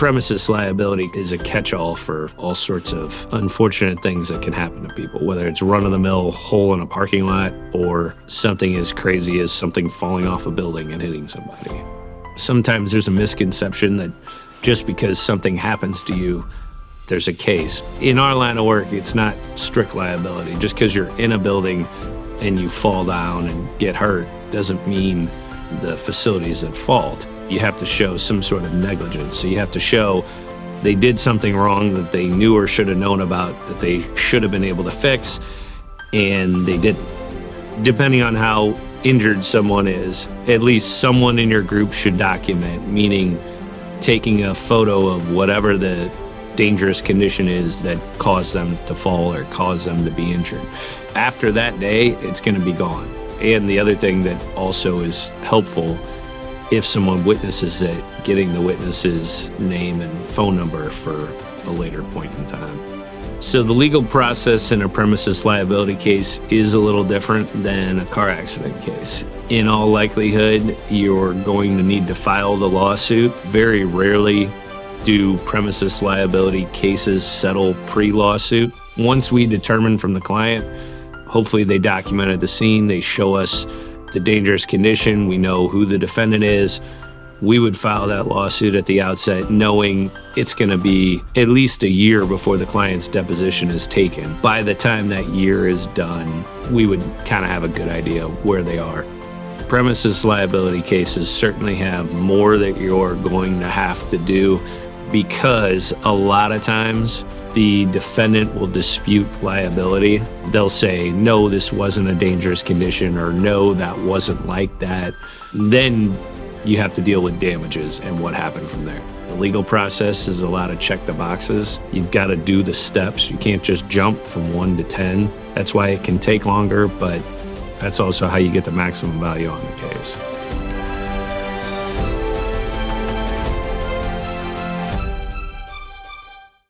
Premises liability is a catch-all for all sorts of unfortunate things that can happen to people, whether it's run-of-the-mill hole in a parking lot or something as crazy as something falling off a building and hitting somebody. Sometimes there's a misconception that just because something happens to you, there's a case. In our line of work, it's not strict liability. Just because you're in a building and you fall down and get hurt doesn't mean the facility's at fault. You have to show some sort of negligence. So you have to show they did something wrong that they knew or should have known about, that they should have been able to fix, and they didn't. Depending on how injured someone is, at least someone in your group should document, meaning taking a photo of whatever the dangerous condition is that caused them to fall or caused them to be injured. After that day, it's going to be gone. And the other thing that also is helpful, if someone witnesses it, getting the witness's name and phone number for a later point in time. So the legal process in a premises liability case is a little different than a car accident case. In all likelihood, you're going to need to file the lawsuit. Very rarely do premises liability cases settle pre-lawsuit. Once we determine from the client, hopefully they documented the scene, they show us the dangerous condition, we know who the defendant is, we would file that lawsuit at the outset knowing it's going to be at least a year before the client's deposition is taken. By the time that year is done, we would kind of have a good idea where they are. Premises liability cases certainly have more that you're going to have to do because a lot of times the defendant will dispute liability. They'll say, no, this wasn't a dangerous condition, or no, that wasn't like that. Then you have to deal with damages and what happened from there. The legal process is a lot of check the boxes. You've got to do the steps. You can't just jump from 1 to 10. That's why it can take longer, but that's also how you get the maximum value on the case.